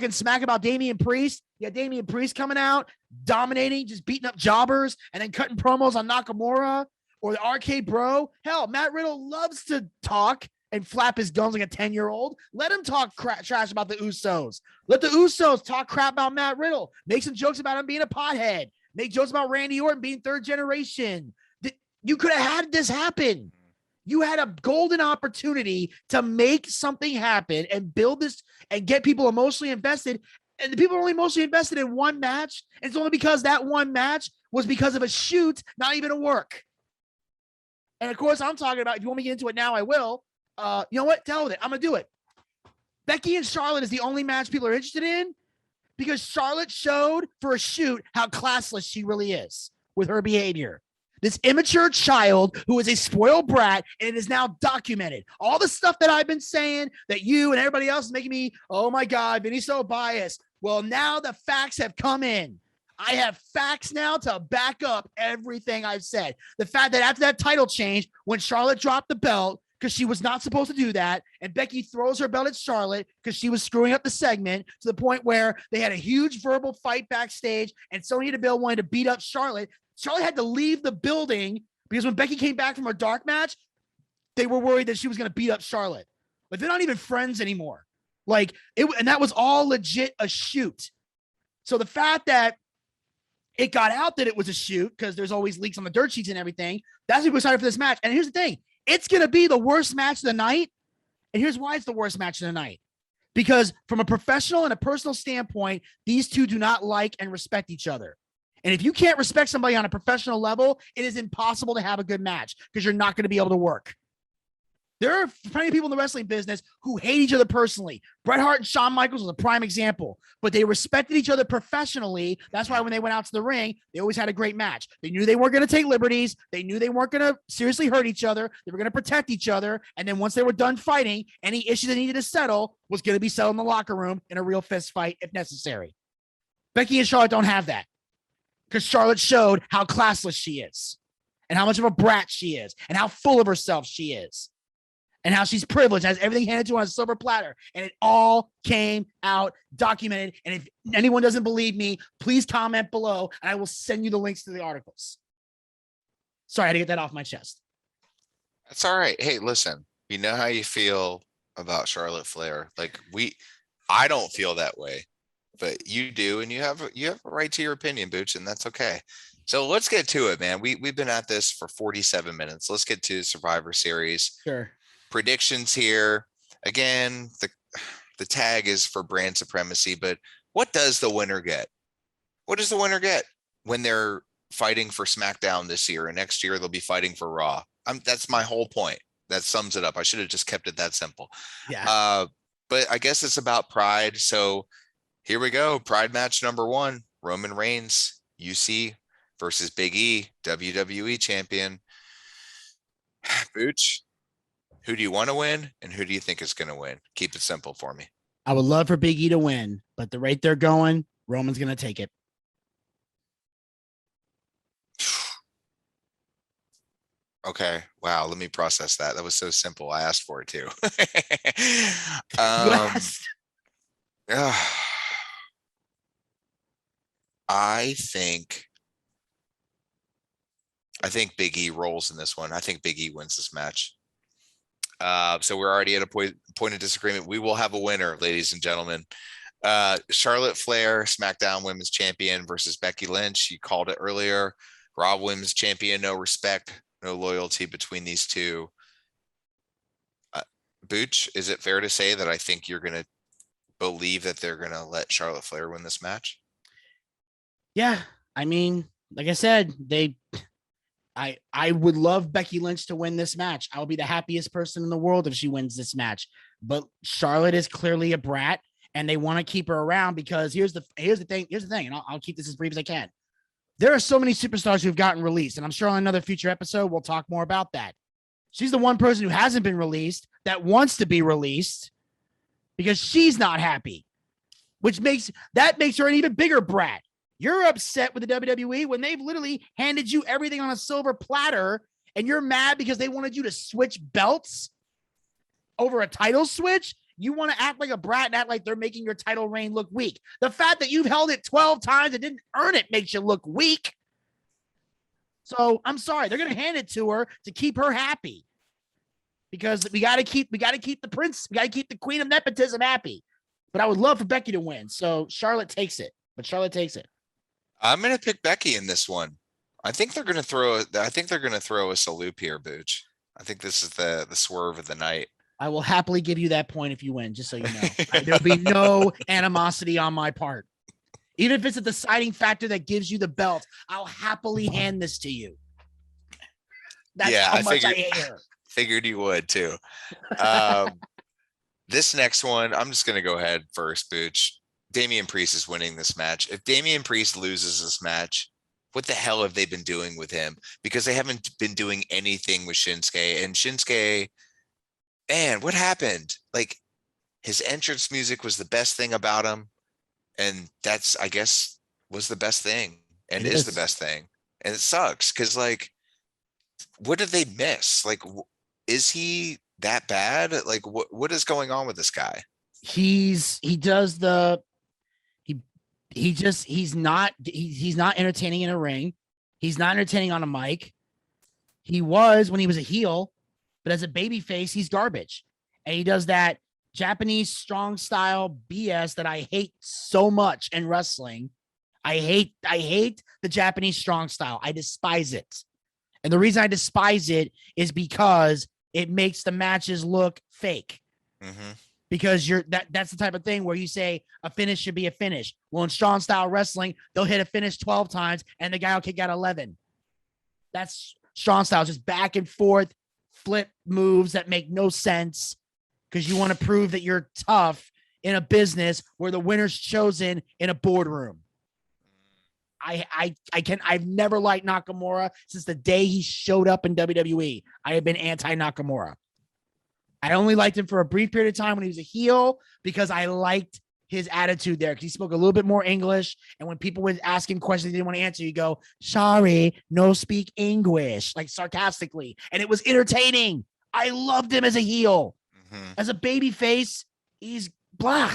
smack about Damian Priest. You got Damian Priest coming out, dominating, just beating up jobbers, and then cutting promos on Nakamura or the RK Bro. Hell, Matt Riddle loves to talk and flap his gums like a 10-year-old. Let him talk trash about the Usos. Let the Usos talk crap about Matt Riddle. Make some jokes about him being a pothead. Make jokes about Randy Orton being third generation. You could have had this happen. You had a golden opportunity to make something happen and build this and get people emotionally invested. And the people are only emotionally invested in one match. And it's only because that one match was because of a shoot, not even a work. And of course, I'm talking about, if you want me to get into it now, I will. You know what? Tell with it. I'm going to do it. Becky and Charlotte is the only match people are interested in because Charlotte showed for a shoot how classless she really is with her behavior. This immature child who is a spoiled brat, and it is now documented. All the stuff that I've been saying that you and everybody else is making me, oh my God, Vinny's so biased. Well, now the facts have come in. I have facts now to back up everything I've said. The fact that after that title change, when Charlotte dropped the belt, because she was not supposed to do that, and Becky throws her belt at Charlotte because she was screwing up the segment to the point where they had a huge verbal fight backstage, and Sonya Deville wanted to beat up Charlotte. Charlotte had to leave the building because when Becky came back from her dark match, they were worried that she was going to beat up Charlotte. But they're not even friends anymore. Like and that was all legit a shoot. So the fact that it got out that it was a shoot, because there's always leaks on the dirt sheets and everything, that's what we're excited for this match. And here's the thing. It's going to be the worst match of the night. And here's why it's the worst match of the night. Because from a professional and a personal standpoint, these two do not like and respect each other. And if you can't respect somebody on a professional level, it is impossible to have a good match because you're not going to be able to work. There are plenty of people in the wrestling business who hate each other personally. Bret Hart and Shawn Michaels was a prime example, but they respected each other professionally. That's why when they went out to the ring, they always had a great match. They knew they weren't going to take liberties. They knew they weren't going to seriously hurt each other. They were going to protect each other. And then once they were done fighting, any issue they needed to settle was going to be settled in the locker room in a real fist fight if necessary. Becky and Charlotte don't have that because Charlotte showed how classless she is and how much of a brat she is and how full of herself she is. And how she's privileged, has everything handed to her on a silver platter. And it all came out documented. And if anyone doesn't believe me, please comment below and I will send you the links to the articles. Sorry, I had to get that off my chest. That's all right. Hey, listen, you know how you feel about Charlotte Flair. Like I don't feel that way, but you do. And you have a right to your opinion, Booch, and that's okay. So let's get to it, man. We've been at this for 47 minutes. Let's get to Survivor Series. Sure. Predictions here. Again, the tag is for brand supremacy, but what does the winner get? What does the winner get when they're fighting for SmackDown this year, and next year they'll be fighting for Raw? That's my whole point. That sums it up. I should have just kept it that simple. Yeah. But I guess it's about pride. So here we go. Pride match number 1, Roman Reigns, UC versus Big E, WWE champion. Booch, who do you want to win, and who do you think is going to win? Keep it simple for me. I would love for Big E to win, but the rate they're going, Roman's going to take it. Okay. Wow. Let me process that. That was so simple. I asked for it too. You um, asked. uh, I think I think Big E rolls in this one. I think Big E wins this match. So we're already at a point of disagreement. We will have a winner, ladies and gentlemen. Charlotte Flair, SmackDown Women's Champion versus Becky Lynch. You called it earlier. Raw Women's Champion. No respect, no loyalty between these two. Booch, is it fair to say that I think you're going to believe that they're going to let Charlotte Flair win this match? Yeah, I mean, like I said, I would love Becky Lynch to win this match. I'll be the happiest person in the world if she wins this match. But Charlotte is clearly a brat, and they want to keep her around because here's the thing, and I'll keep this as brief as I can. There are so many superstars who've gotten released, and I'm sure on another future episode we'll talk more about that. She's the one person who hasn't been released that wants to be released because she's not happy, which makes her an even bigger brat. You're upset with the WWE when they've literally handed you everything on a silver platter, and you're mad because they wanted you to switch belts over a title switch. You want to act like a brat and act like they're making your title reign look weak. The fact that you've held it 12 times and didn't earn it makes you look weak. So I'm sorry, they're going to hand it to her to keep her happy because we got to keep the prince, we got to keep the queen of nepotism happy. But I would love for Becky to win. So Charlotte takes it. I'm going to pick Becky in this one. I think they're going to throw us a loop here, Booch. I think this is the swerve of the night. I will happily give you that point if you win, just so you know. There'll be no animosity on my part. Even if it's a deciding factor that gives you the belt, I'll happily hand this to you. That's how much I hate her. Figured you would too. This next one, I'm just going to go ahead first, Booch. Damian Priest is winning this match. If Damian Priest loses this match, what the hell have they been doing with him? Because they haven't been doing anything with Shinsuke. And Shinsuke, man, what happened? Like, his entrance music was the best thing about him. And that's, I guess, was the best thing and is the best thing. And it sucks because, like, what did they miss? Like, is he that bad? Like, what is going on with this guy? He's not entertaining in a ring. He's not entertaining on a mic. He was when he was a heel, but as a baby face, he's garbage. And he does that Japanese strong style BS that I hate so much in wrestling. I hate the Japanese strong style. I despise it. And the reason I despise it is because it makes the matches look fake. Mm-hmm. Because that's the type of thing where you say a finish should be a finish. Well, in strong style wrestling, they'll hit a finish 12 times and the guy will kick out 11. That's strong style, just back and forth flip moves that make no sense because you want to prove that you're tough in a business where the winner's chosen in a boardroom. I've never liked Nakamura since the day he showed up in WWE. I have been anti Nakamura. I only liked him for a brief period of time when he was a heel because I liked his attitude there because he spoke a little bit more English. And when people would ask him questions he didn't want to answer, you go, sorry, no speak English, like sarcastically. And it was entertaining. I loved him as a heel. Mm-hmm. As a baby face, he's blah.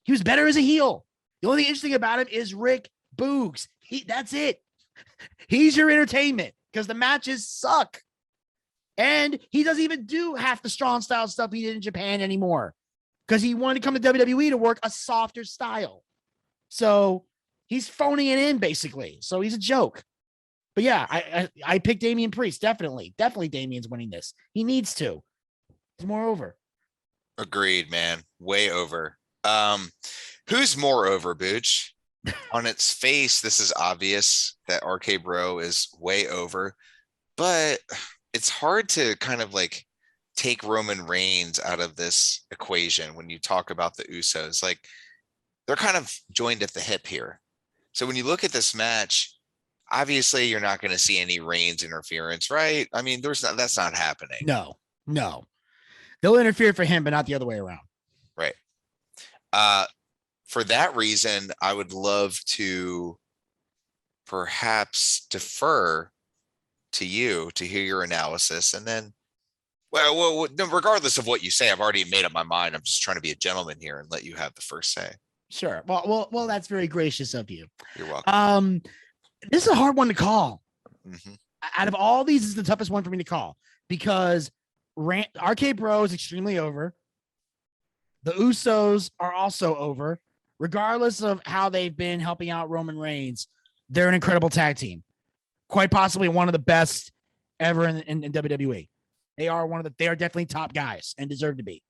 He was better as a heel. The only thing interesting about him is Rick Boogs. That's it. He's your entertainment because the matches suck. And he doesn't even do half the strong style stuff he did in Japan anymore because he wanted to come to WWE to work a softer style. So he's phoning it in basically. So he's a joke. But yeah, I picked Damian Priest. Definitely Damian's winning this. He needs to. He's more over. Agreed, man. Way over. Who's more over, Booch? On its face, this is obvious that RK Bro is way over, but it's hard to kind of like take Roman Reigns out of this equation when you talk about the Usos. Like, they're kind of joined at the hip here. So when you look at this match, obviously you're not going to see any Reigns interference, right? I mean, that's not happening. No. They'll interfere for him, but not the other way around. Right. For that reason, I would love to perhaps defer to you to hear your analysis, and then, well, regardless of what you say, I've already made up my mind. I'm just trying to be a gentleman here and let you have the first say. Sure. Well, that's very gracious of you. You're welcome. This is a hard one to call. Mm-hmm. Out of all these, is the toughest one for me to call because RK Bro is extremely over. The Usos are also over. Regardless of how they've been helping out Roman Reigns, they're an incredible tag team. Quite possibly one of the best ever in WWE. They are definitely top guys and deserve to be.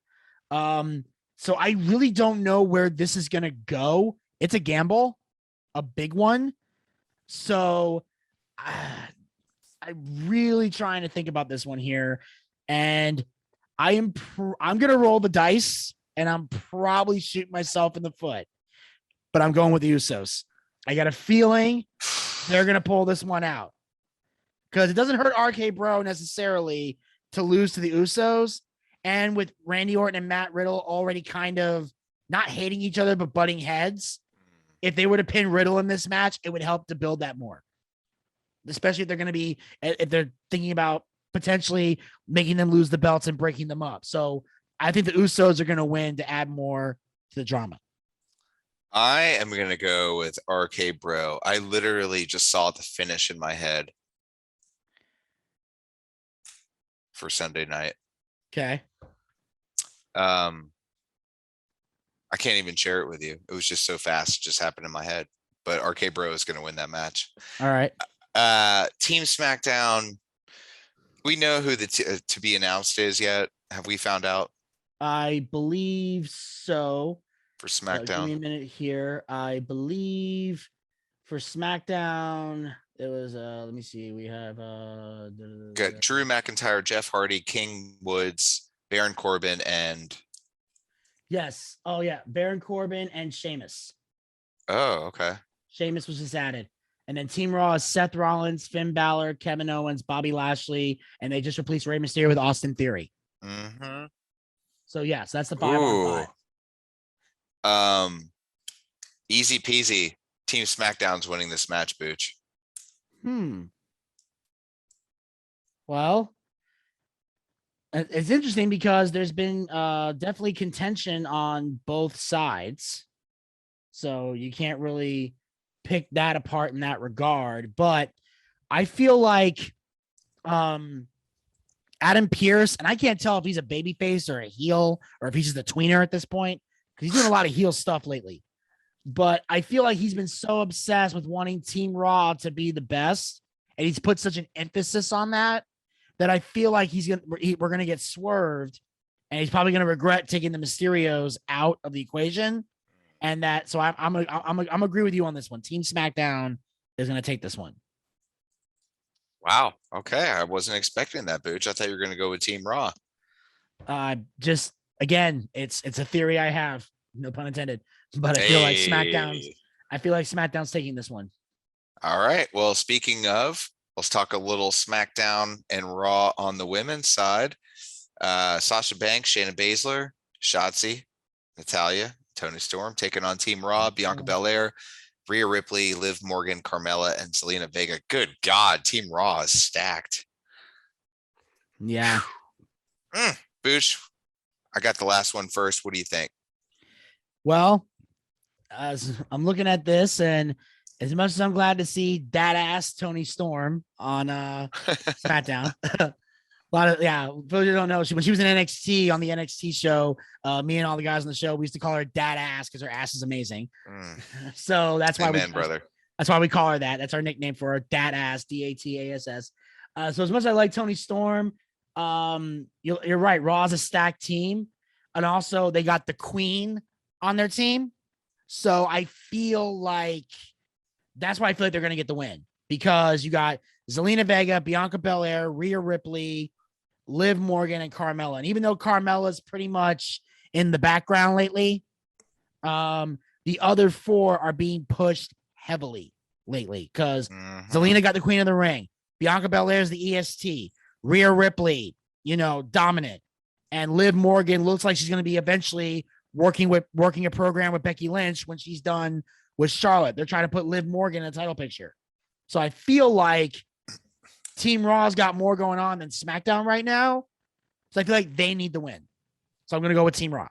So I really don't know where this is going to go. It's a gamble, a big one. So I'm really trying to think about this one here. And I'm going to roll the dice, and I'm probably shooting myself in the foot. But I'm going with the Usos. I got a feeling they're going to pull this one out. Because it doesn't hurt RK Bro necessarily to lose to the Usos. And with Randy Orton and Matt Riddle already kind of not hating each other, but butting heads, if they were to pin Riddle in this match, it would help to build that more. Especially if they're thinking about potentially making them lose the belts and breaking them up. So I think the Usos are going to win to add more to the drama. I am going to go with RK Bro. I literally just saw the finish in my head for Sunday night. Okay. I can't even share it with you. It was just so fast. It just happened in my head. But RK Bro is going to win that match. All right. Team Smackdown. We know who the to be announced is yet. Have we found out? I believe so. For Smackdown. Give me a minute here. I believe for Smackdown, it was let me see. We have got Drew McIntyre, Jeff Hardy, King Woods, Baron Corbin, and yes. Oh yeah, Baron Corbin and Sheamus. Oh, okay. Sheamus was just added. And then Team Raw is Seth Rollins, Finn Balor, Kevin Owens, Bobby Lashley, and they just replaced Rey Mysterio with Austin Theory. Mm-hmm. So yes, that's the 5-on-5. Easy peasy. Team SmackDown's winning this match, Booch. Well, it's interesting because there's been definitely contention on both sides. So you can't really pick that apart in that regard. But I feel like Adam Pearce, and I can't tell if he's a babyface or a heel or if he's just a tweener at this point, because he's doing a lot of heel stuff lately. But I feel like he's been so obsessed with wanting Team Raw to be the best, and he's put such an emphasis on that I feel like we're gonna get swerved, and he's probably gonna regret taking the Mysterios out of the equation. And that, so I'm agree with you on this one. Team SmackDown is gonna take this one. Wow. Okay, I wasn't expecting that, Booch. I thought you were gonna go with Team Raw. Just again, it's a theory I have, no pun intended. But I feel like SmackDown's taking this one. All right. Well, speaking of, let's talk a little SmackDown and Raw on the women's side. Sasha Banks, Shayna Baszler, Shotzi, Natalya, Toni Storm taking on Team Raw, Bianca Belair, Rhea Ripley, Liv Morgan, Carmella, and Zelina Vega. Good God, Team Raw is stacked. Yeah. Booch, I got the last one first. What do you think? Well, as I'm looking at this, and as much as I'm glad to see that ass Toni Storm on SmackDown, a lot of for those who don't know, when she was in NXT on the NXT show, me and all the guys on the show, we used to call her Dad Ass because her ass is amazing. So that's why that's why we call her that. That's our nickname for her, Dad Ass, DATASS. So as much as I like Toni Storm, you're right. Raw's a stacked team, and also they got the Queen on their team. So I feel like that's why I feel like they're going to get the win, because you got Zelina Vega, Bianca Belair, Rhea Ripley, Liv Morgan, and Carmella. And even though Carmella's pretty much in the background lately, the other four are being pushed heavily lately because Zelina got the Queen of the Ring. Bianca Belair is the EST. Rhea Ripley, dominant. And Liv Morgan looks like she's going to be eventually working a program with Becky Lynch when she's done with Charlotte. They're trying to put Liv Morgan in a title picture. So I feel like Team Raw's got more going on than SmackDown right now. So I feel like they need the win. So I'm going to go with Team Raw.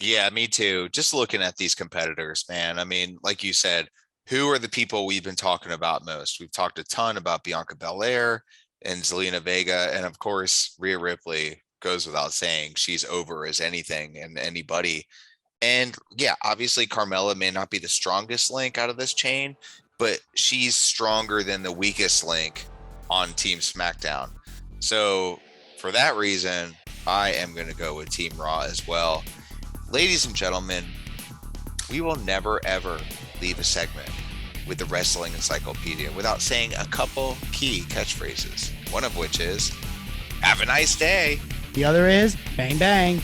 Yeah, me too. Just looking at these competitors, man. I mean, like you said, who are the people we've been talking about most? We've talked a ton about Bianca Belair and Zelina Vega. And of course, Rhea Ripley goes without saying. She's over as anything and anybody. And yeah, obviously Carmella may not be the strongest link out of this chain, but she's stronger than the weakest link on Team SmackDown. So for that reason, I am going to go with Team Raw as well. Ladies and gentlemen, we will never, ever leave a segment with the Wrestling Encyclopedia without saying a couple key catchphrases, one of which is, have a nice day. The other is, bang, bang.